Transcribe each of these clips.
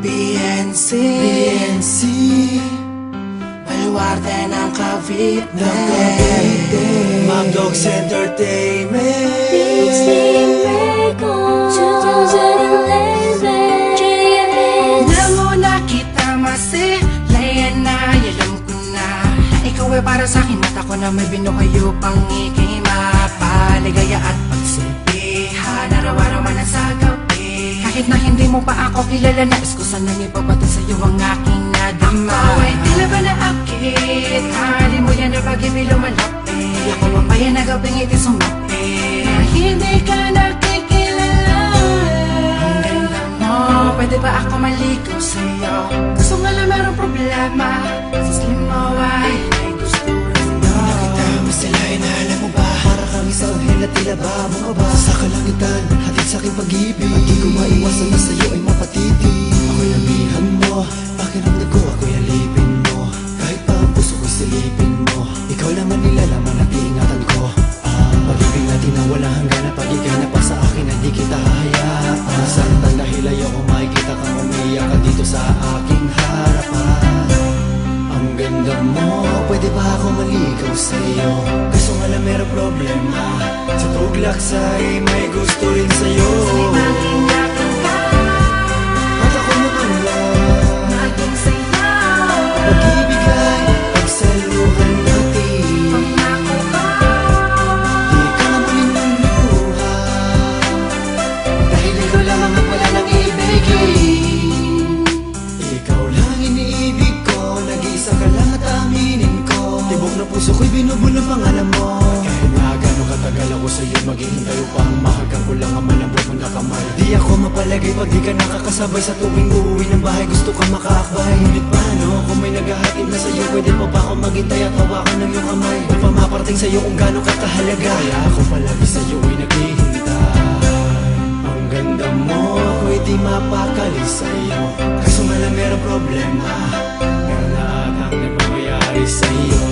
BNC Baluarte ng Cavite Magdogs Entertainment Beats Team Records 2011 Nanguna kita masilayan na alam ko na ikaw ay para sa'kin at ako na may binukayo pang ikay mapaligaya at pagsilbihan araw-araw man ang sa gabi kahit na hindi mo pa ako kilala na iskusan nang ipabatid sa'yo ang aking nadama ako ay tila ba naakit di mo yan na pag-ibig lumalapit ako ang bayan na gabing iti sumapit na hindi ka nakikilala ang ganda mo pwede ba ako maligaw sa'yo kaso nga lang merong problema sa slim mo ay may gusto rin sa'yo nakita mo sila alam mo ba para kami sa anghel at tila ba mga ba sa kalangitan hatid sa aking pag-ibig at di ko maiwasan na sa'yo ay mapatiti ako'y nabihan mo pakiramdam ko ako'y alipin mo kahit pa ang puso ko'y silipin mo ikaw lang ang nilalaman at iingatan ko pag-ibig natin na walang hanggan at pag-ikay na pa sa akin ay di kita hahayaan saan ang dahil ayoko makikita kang umiyak ka dito sa aking harapan ang ganda mo pwede ba ako maligaw sa'yo kaso nga lang merong problema sa tuglaksay may gusto rin sa'yo salimangin natin ka at ako naman lang naging sayaw pag-ibig ay pagsaluhan natin pangako ka di ka na muling luluha dahil ikaw lamang at wala nang ibigin ikaw lang iniibig ko nag-iisa ka lang at aminin ko tibok na puso ko'y binubul ang pangalan mo kahit na gano'ng katagal ako sa'yo maghihintay upang mahagang ko lang ang malambot mo na kamay di ako mapalagay pag di ka nakakasabay sa tuwing uuwi ng bahay gusto ka makaakbay ngunit paano kung may naghahatid na sa'yo pwede pa ba ako maghintay at hawakan ng iyong kamay upang maparating sa'yo kung gano'ng kakahalaga kaya ako palagi sa'yo ay naghihintay ang ganda mo ako'y di mapakali sa'yo kaso nga lang merong problema meron na atang nagmamayari sa'yo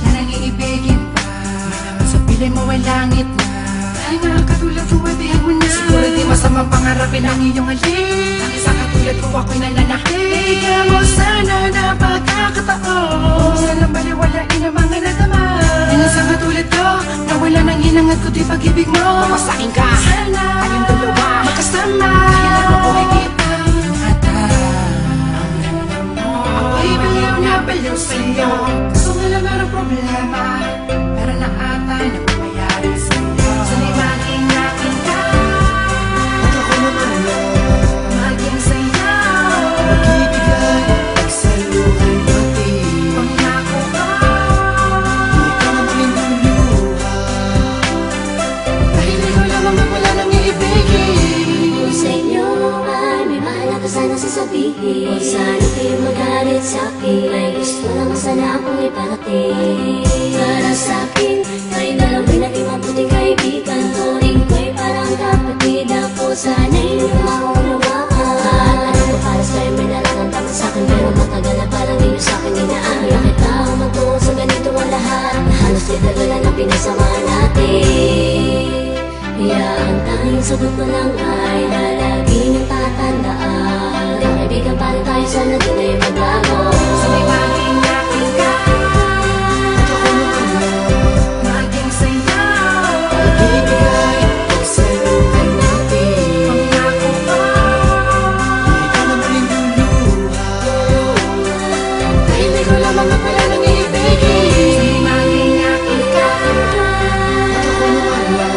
wala nang iibigin pa may naman sa piling mo ay langit na dahil nga katulad ko ay bihan mo na siguro di masamang pangarapin ang iyong alin ang isa katulad ko ako'y nananakit bigyan mo sana na pagkakataon sana baliwalain ang mga nadama ang isa katulad ko na wala nang hinangad ko di pag-ibig mo mamasakin ka sana tayong dalawa magkasama kaya nagmabuhay kita mata ang ganda mo ako'y baliw na baliw sa'yo kaso nga lang merong problema pero na ata na pumayari sa'yo salimangin natin ka at ako naman lang maging sayaw pag-ibig ay pagsaluhan natin pangako ka di ka na muling luluha dahil ikaw lamang at wala nang iibigin Kung sa inyo ay may mahal ka sana sasabihin Huwag sana kayo magalit sa'kin May gusto lang sana akong iparating Para sa'kin, kayo dalawa naging mabuting kaibigan Turing ko'y parang kapatid ako Sana inyong maunawaan At alam ko para sa'yo may nararamdaman sa'kin Pero matagal na parang di nyo sa'kin inaan Bakit ako magtungo sa ganito ang lahat Na halos di tagalan ang pinasamahan natin Kaya ang tanging sagot ko lang ay lalagi niyong tatandaan Kaibigan pa rin tayo sana di tayo magbago salimangin natin ka at ako naman lang maging sayaw pag-ibig ay pagsaluhan natin pangako ka di ka na muling luluha dahil ikaw lamang at wala nang iibigin salimangin natin ka at ako naman lang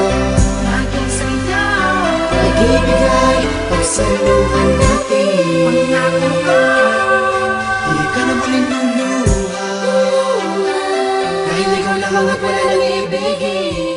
maging sayaw pag-ibig ay pagsaluhan natin pangako ka di ka na muling luluha dahil ikaw lamang at wala nang iibigin